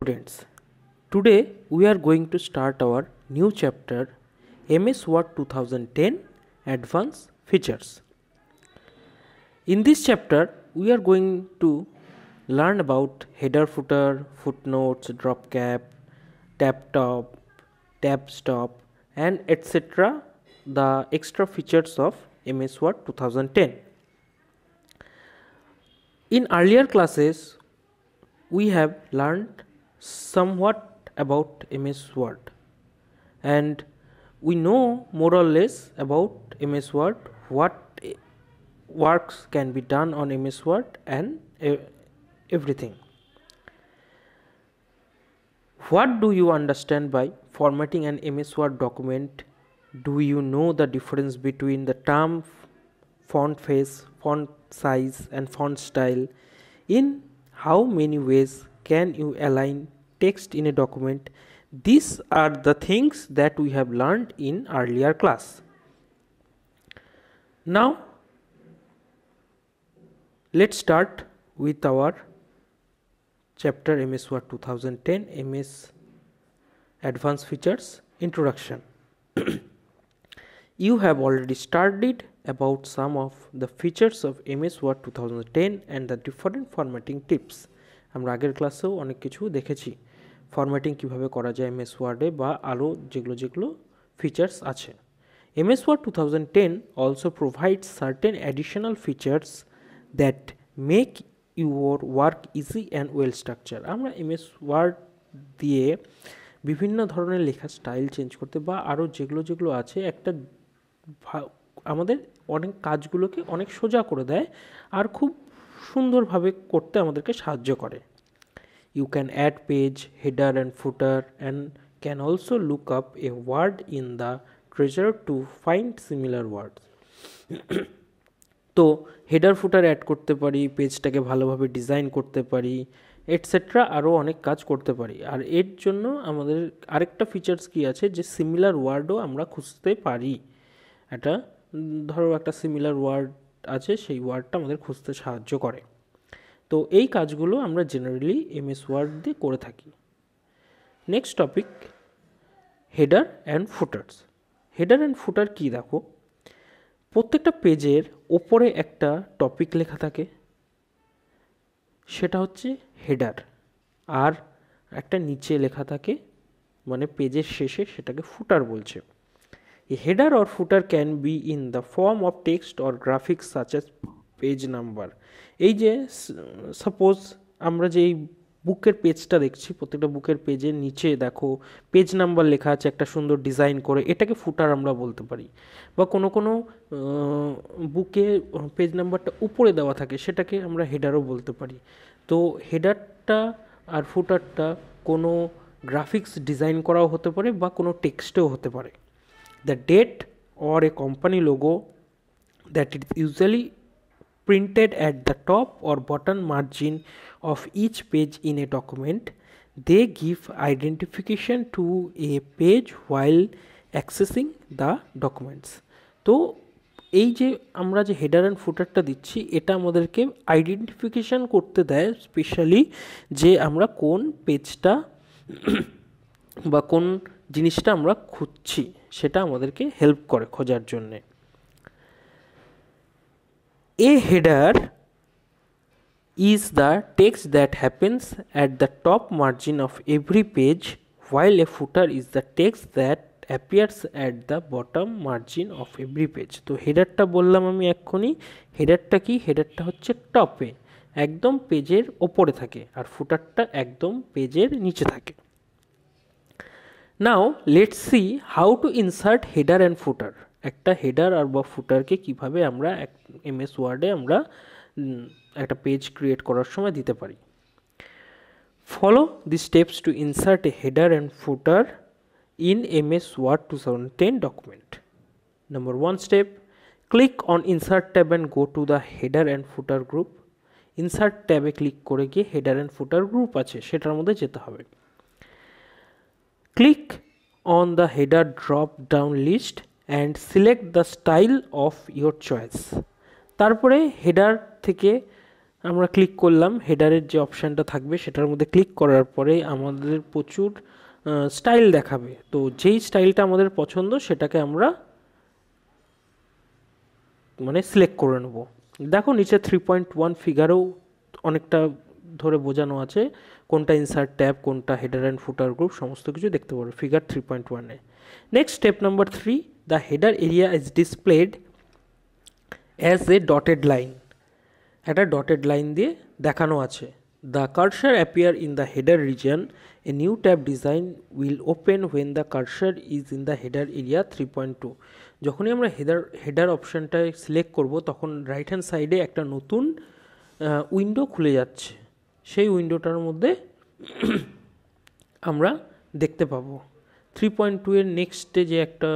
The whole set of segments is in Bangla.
students, today we are going to start our new chapter MS Word 2010 Advanced Features. In this chapter, we are going to learn about header, footer, footnotes, drop cap, tab top, tab stop, and etc. the extra features of MS Word 2010. In earlier classes, we have learned somewhat about MS Word and we know more or less about MS Word, what works can be done on MS Word and everything. What do you understand by formatting an MS Word document? Do you know the difference between the term, font face, font size and font style? In how many ways can you align text in a document? These are the things that we have learned in earlier class. Now let's start with our chapter MS Word 2010 MS Advanced Features Introduction. You have already studied about some of the features of MS Word 2010 and the different formatting tips. আমরা আগের ক্লাসেও অনেক কিছু দেখেছি ফরম্যাটিং কিভাবে করা যায় MS Word এ বা আরো যেগুলো ফিচার্স আছে। MS Word 2010 also provides certain additional features that make your work easy and well structured. আমরা MS Word দিয়ে বিভিন্ন ধরনের লেখা স্টাইল চেঞ্জ করতে বা আরো যেগুলো আছে একটা আমাদের অনেক কাজগুলোকে অনেক সোজা করে দেয় আর খুব সুন্দরভাবে করতে আমাদেরকে সাহায্য করে। You can add page, header and footer and can also look up a word in the treasure to find similar words. তো হেডার ফুটার অ্যাড করতে পারি, পেজটাকে ভালোভাবে ডিজাইন করতে পারি এটসেট্রা আরও অনেক কাজ করতে পারি। আর এর জন্য আমাদের আরেকটা ফিচার্স কি আছে যে সিমিলার ওয়ার্ডও আমরা খুঁজতে পারি। এটা ধরো একটা সিমিলার ওয়ার্ড আছে, সেই ওয়ার্ডটা আমাদের খুঁজতে সাহায্য করে। তো এই কাজগুলো আমরা জেনারেলি MS ওয়ার্ড দিয়ে করে থাকি। Next topic header and footers. Header and footer কি দেখো, প্রত্যেকটা পেজের ওপরে একটা টপিক লেখা থাকে, সেটা হচ্ছে হেডার, আর একটা নিচে লেখা থাকে মানে পেজের শেষে, সেটাকে ফুটার বলছে। A header or footer can be in the form of text or graphics such as page number. এই যে সাপোজ আমরা যে বুকের পেজটা দেখছি, প্রত্যেকটা বুকের পেজের নিচে দেখো পেজ নাম্বার লেখা আছে একটা সুন্দর ডিজাইন করে, এটাকে ফুটার আমরা বলতে পারি। বা কোনো বুকে পেজ নাম্বারটা উপরে দেওয়া থাকে, সেটাকে আমরা হেডারও বলতে পারি। তো হেডারটা আর ফুটারটা কোনো গ্রাফিক্স ডিজাইন করাও হতে পারে বা কোনো টেক্সটেও হতে পারে। The date or a company logo that is usually printed at the top or bottom margin of each page in a document. They give identification to a page while accessing the documents. তো এই যে আমরা যে হেডার অ্যান্ড ফুটারটা দিচ্ছি, এটা আমাদেরকে আইডেন্টিফিকেশন করতে দেয়, স্পেশালি যে আমরা কোন পেজটা বা কোন জিনিসটা আমরা খুঁজছি সেটা আমাদেরকে হেল্প করে খোঁজার জন্যে। A header is the text that happens at the top margin of every page, while a footer is the text that appears at the bottom margin of every page. তো হেডারটা বললাম আমি এক্ষুনি, হেডারটা কি, হেডারটা হচ্ছে টপে একদম পেজের ওপরে থাকে, আর ফুটারটা একদম পেজের নিচে থাকে। Now let's see how to insert header and footer. একটা হেডার আর বা ফুটারকে কিভাবে আমরা MS ওয়ার্ডে আমরা একটা পেজ ক্রিয়েট করার সময় দিতে পারি। Follow the steps to insert a header and footer in MS Word 2010 document. Number 1 step, click on Insert tab and go to the header and footer group. Insert ট্যাবে ক্লিক করে গিয়ে হেডার অ্যান্ড ফুটার গ্রুপ আছে সেটার মধ্যে যেতে হবে। Click on the header drop down list and select the style of your choice. তারপরে হেডার থেকে আমরা ক্লিক করলাম, হেডারের যে অপশানটা থাকবে সেটার মধ্যে ক্লিক করার পরে আমাদের প্রচুর স্টাইল দেখাবে। তো যেই স্টাইলটা আমাদের পছন্দ সেটাকে আমরা মানে সিলেক্ট করে নেব। দেখো নিচে 3.1 ফিগারেও অনেকটা ধরে বোঝানো আছে কোনটা ইনসার্ট ট্যাব, কোনটা হেডার অ্যান্ড ফুটার গ্রুপ, সমস্ত কিছু দেখতে পারো ফিগার 3.1-এ। Next step number 3, the header area is displayed as a dotted line. একটা ডটেড লাইন দিয়ে দেখানো আছে। The cursor appear in the header region, a new tab design will open when the cursor is in the header area 3.2। যখনই আমরা হেডার অপশানটায় সিলেক্ট করব তখন রাইট হ্যান্ড সাইডে একটা নতুন উইন্ডো খুলে যাচ্ছে। সেই উইন্ডোটার মধ্যে আমরা দেখতে পাবো 3.2 এর নেক্সটে যে একটা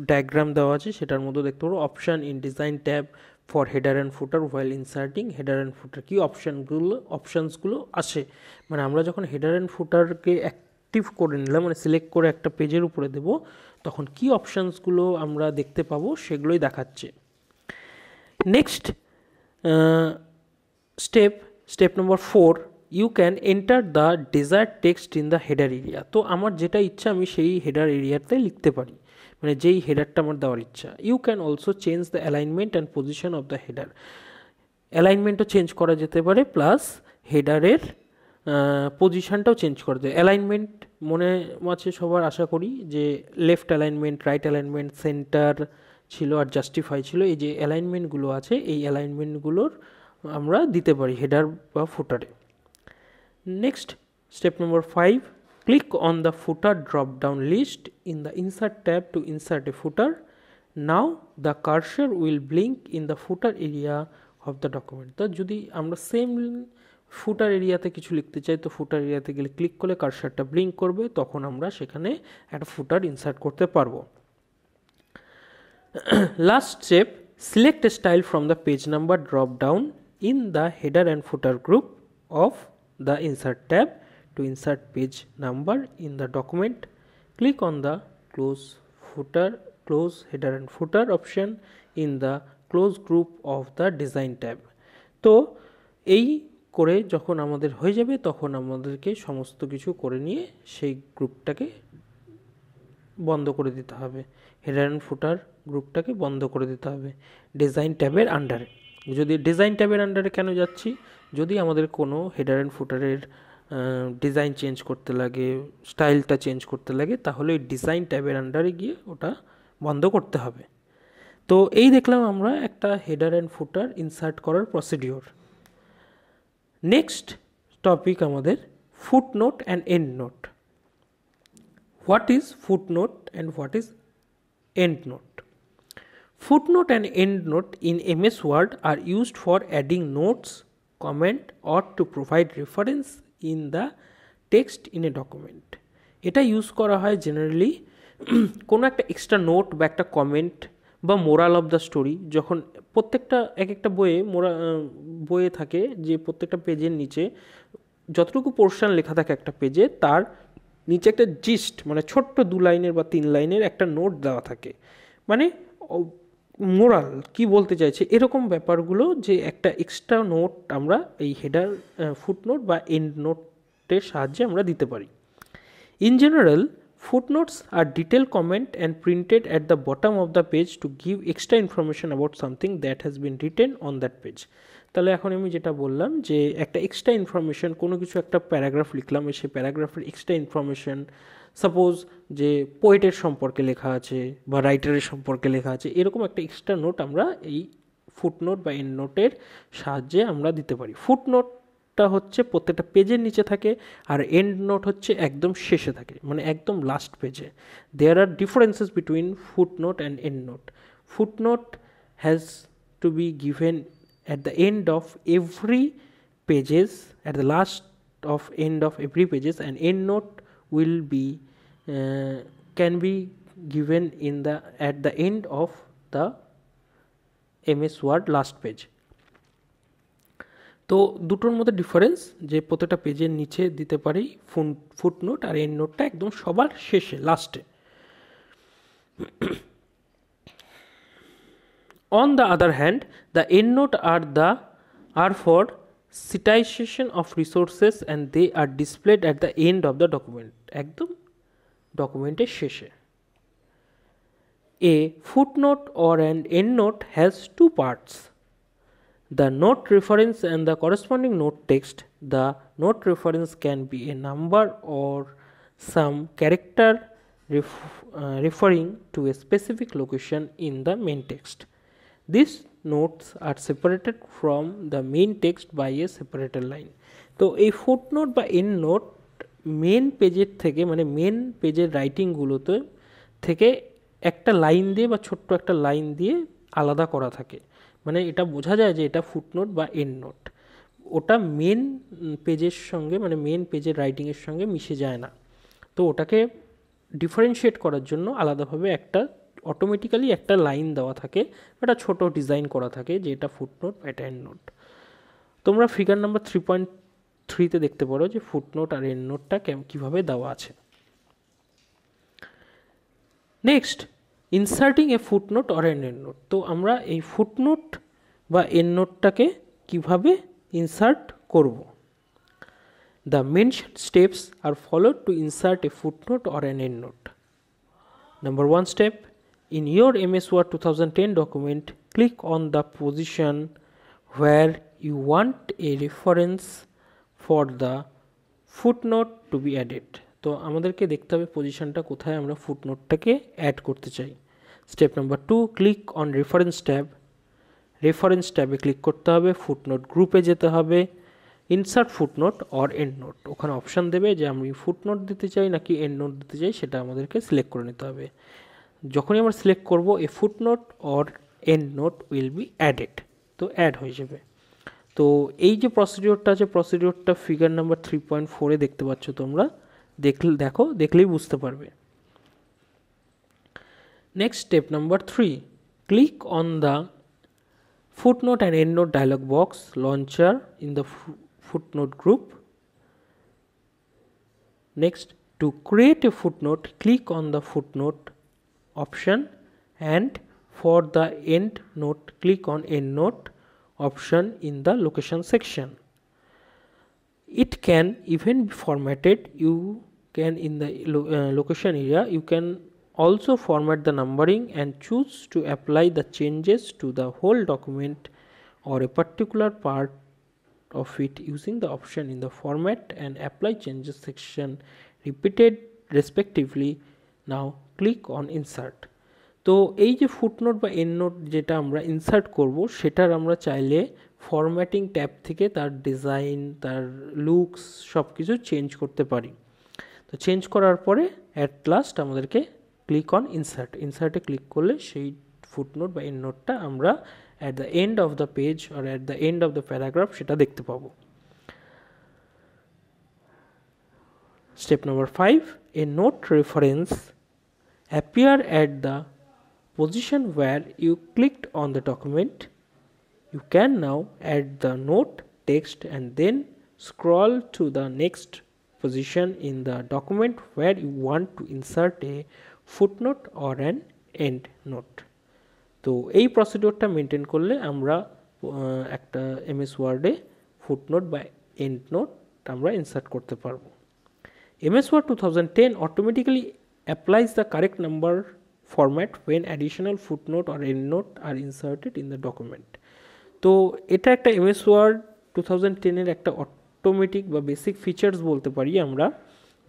ডায়াগ্রাম দেওয়া আছে সেটার মধ্যে দেখতে পাবো option in design tab for header and footer while inserting header and footer. কী অপশানসগুলো আসে, মানে আমরা যখন হেডার অ্যান্ড ফুটারকে অ্যাক্টিভ করে নিলাম, মানে সিলেক্ট করে একটা পেজের উপরে দেব, তখন কী অপশানসগুলো আমরা দেখতে পাবো সেগুলোই দেখাচ্ছে। Next step number 4, you can enter the desired text in the header area. তো আমার যেটা ইচ্ছা আমি সেই হেডার এরিয়াতে লিখতে পারি, মানে যেই হেডারটা আমার দেওয়ার ইচ্ছা। You can also change the alignment and position of the header. অ্যালাইনমেন্টও চেঞ্জ করা যেতে পারে, প্লাস হেডারের পজিশনটাও চেঞ্জ করে দেয়। অ্যালাইনমেন্ট মনে আছে সবার, আশা করি, যে left alignment, right alignment, centre ছিল আর জাস্টিফাই ছিল। এই যে অ্যালাইনমেন্টগুলো আছে এই অ্যালাইনমেন্টগুলোর আমরা দিতে পারি হেডার বা ফুটারে। Next step number 5, click on the footer drop down list in the insert tab to insert a footer. Now the cursor will blink in the footer area of the document. তো যদি আমরা সেম ফুটার এরিয়াতে কিছু লিখতে চাই তো ফুটার এরিয়াতে গেলে ক্লিক করলে কার্সারটা ব্লিঙ্ক করবে, তখন আমরা সেখানে একটা ফুটার ইনসার্ট করতে পারবো। Last step, select a style from the page number drop down in the header and footer group of the insert tab to insert page number in the document. Click on the close header and footer option in the close group of the design tab. তো এই করে যখন আমাদের হয়ে যাবে তখন আমাদেরকে সমস্ত কিছু করে নিয়ে সেই গ্রুপটাকে বন্ধ করে দিতে হবে, হেডার অ্যান্ড ফুটার গ্রুপটাকে বন্ধ করে দিতে হবে ডিজাইন ট্যাবের আন্ডারে। যদি ডিজাইন ট্যাবের আন্ডারে কেন যাচ্ছি, যদি আমাদের কোনো হেডার অ্যান্ড ফুটারের ডিজাইন চেঞ্জ করতে লাগে, স্টাইলটা চেঞ্জ করতে লাগে, তাহলে ওই ডিজাইন ট্যাবের আন্ডারে গিয়ে ওটা বন্ধ করতে হবে। তো এই দেখলাম আমরা একটা হেডার অ্যান্ড ফুটার ইনসার্ট করার প্রসিডিওর। নেক্সট টপিক আমাদের footnote and and note. What is footnote and what is endnote? Footnote and endnote in MS Word are used for adding notes, comment or to provide reference in the text in a document. এটা ইউজ করা হয় জেনারেলি কোনো একটা এক্সট্রা নোট বা একটা কমেন্ট বা মোরাল অফ দ্য স্টোরি, যখন প্রত্যেকটা এক একটা বইয়ে থাকে যে প্রত্যেকটা পেজের নিচে যতটুকু পোর্শন লেখা থাকে একটা পেজে, তার নিচে একটা জিস্ট মানে ছোট্ট 2 লাইনের বা 3 লাইনের একটা নোট দেওয়া থাকে, মানে মোরাল কি বলতে চাইছে এরকম ব্যাপারগুলো, যে একটা এক্সট্রা নোট আমরা এই হেডার ফুটনোট বা এন্ড নোটের সাহায্যে আমরা দিতে পারি। In general footnotes are detailed comment and printed at the bottom of the page to give extra information about something that has been written on that page. তাহলে এখন আমি যেটা বললাম যে একটা এক্সট্রা ইনফরমেশন, কোনো কিছু একটা প্যারাগ্রাফ লিখলাম, সেই প্যারাগ্রাফের এক্সট্রা ইনফরমেশন, সাপোজ যে পোয়েটের সম্পর্কে লেখা আছে বা রাইটারের সম্পর্কে লেখা আছে, এরকম একটা এক্সট্রা নোট আমরা এই ফুটনোট বা এন্ড নোটের সাহায্যে আমরা দিতে পারি। ফুটনোটটা হচ্ছে প্রত্যেকটা পেজের নিচে থাকে আর এন্ড নোট হচ্ছে একদম শেষে থাকে, মানে একদম লাস্ট পেজে। There are differences between footnote and endnote. Footnote has to be given at the end of every pages, at the last of end of every pages, and end note will be can be given in the at the end of the MS Word last page. তো দুটোর মধ্যে ডিফারেন্স যে প্রত্যেকটা পেজের নিচে দিতে পারি ফুটনোট, আর এন্ড নোটটা একদম সবার শেষে লাস্টে। On the other hand, the endnote are for citation of resources and they are displayed at the end of the document. একদম ডকুমেন্টের শেষে। A footnote or an endnote has two parts. The note reference and the corresponding note text. The note reference can be a number or some character referring to a specific location in the main text. These notes are separated from the main text by a separated line. তো এই ফুটনোট বা এন্ড নোট মেন পেজের থেকে মানে মেন পেজের রাইটিংগুলোতে থেকে একটা লাইন দিয়ে বা ছোট্ট একটা লাইন দিয়ে আলাদা করা থাকে, মানে এটা বোঝা যায় যে এটা ফুটনোট বা এন্ড নোট। ওটা মেন পেজের সঙ্গে মানে মেন পেজের রাইটিংয়ের সঙ্গে মিশে যায় না, তো ওটাকে ডিফারেন্সিয়েট করার জন্য আলাদাভাবে একটা অটোমেটিক্যালি একটা লাইন দেওয়া থাকে, একটা ছোট ডিজাইন করা থাকে যে এটা ফুটনোট বা এটা এন্ড নোট। তোমরা ফিগার নাম্বার 3.3-তে দেখতে পারো যে ফুটনোট আর এন্ড নোটটা কীভাবে দেওয়া আছে। Next, inserting a footnote or and note. তো আমরা এই ফুটনোট বা এন্ড নোটটাকে কীভাবে ইনসার্ট করব। The mentioned steps are followed to insert a footnote or an endnote. Number 1 step, in your MS Word 2010 document, click on the position where you want a reference for the footnote to be added. তো আমাদেরকে দেখতে হবে পজিশনটা কোথায় আমরা ফুটনোটটাকে অ্যাড করতে চাই। Step number 2, click on reference tab. Reference ট্যাবে ক্লিক করতে হবে, ফুটনোট গ্রুপে যেতে হবে, insert footnote or and note, ওখানে অপশান দেবে যে আমি ফুটনোট দিতে চাই নাকি এন্ড নোট দিতে চাই, সেটা আমাদেরকে সিলেক্ট করে নিতে হবে। যখনই আমরা সিলেক্ট করব a footnote or and note will be added, তো অ্যাড হয়ে যাবে। তো এই যে প্রসিডিওরটা আছে, প্রসিডিওরটা ফিগার নাম্বার 3.4-এ দেখতে পাচ্ছ তোমরা, দেখলেই বুঝতে পারবে। Next step number 3, click on the footnote and endnote dialog box launcher in the footnote group. Next, to create a footnote, click on the footnote option, and for the endnote, click on endnote option in the location section. It can even be formatted. You can in the location area you can also format the numbering and choose to apply the changes to the whole document or a particular part of it using the option in the format and apply changes section repeated respectively. Now click on insert. তো এই যে ফুটনোট বা এন্ডনোট যেটা আমরা ইনসার্ট করব, সেটার আমরা চাইলে ফরম্যাটিং ট্যাব থেকে তার ডিজাইন, তার লুকস সব কিছু চেঞ্জ করতে পারি। তো চেঞ্জ করার পরে অ্যাট লাস্ট আমাদেরকে ক্লিক অন ইনসার্ট। ইনসার্টে ক্লিক করলে সেই ফুটনোট বা এন্ডনোটটা আমরা at the end of the page আর at the end of the paragraph সেটা দেখতে পাবো। Step number 5, a note reference appear at the position where you clicked on the document. You can now add the note text and then scroll to the next position in the document where you want to insert a footnote or an end note. তো এই প্রসিডিওরটা মেনটেন করলে আমরা একটা MS ওয়ার্ডে ফুটনোট বা এন্ড নোট আমরা ইনসার্ট করতে পারবো। MS Word 2010 automatically applies the correct number format when additional footnote or endnote are inserted in the document. তো এটা একটা MS Word 2010-এর একটা অটোমেটিক বা বেসিক ফিচার্স বলতে পারি আমরা,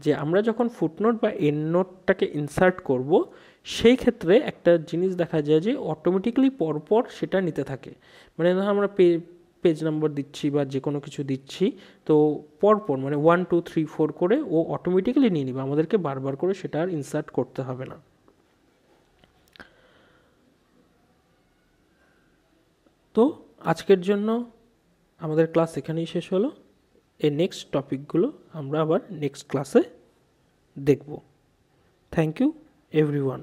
যে আমরা যখন ফুটনোট বা এন্ডনোটটাকে ইনসার্ট করব সেই ক্ষেত্রে একটা জিনিস দেখা যায় যে অটোমেটিক্যালি পরপর সেটা নিতে থাকে। মানে আমরা পেজ নাম্বার দিচ্ছি বা যে কোনো কিছু দিচ্ছি, তো পরপর মানে 1 2 3 4 করে ও অটোমেটিক্যালি নিয়ে নেবে, আমাদেরকে বারবার করে সেটা আর ইনসার্ট করতে হবে না। তো আজকের জন্য আমাদের ক্লাস এখানেই শেষ হলো। এই নেক্সট টপিকগুলো আমরা আবার নেক্সট ক্লাসে দেখব। Thank you everyone.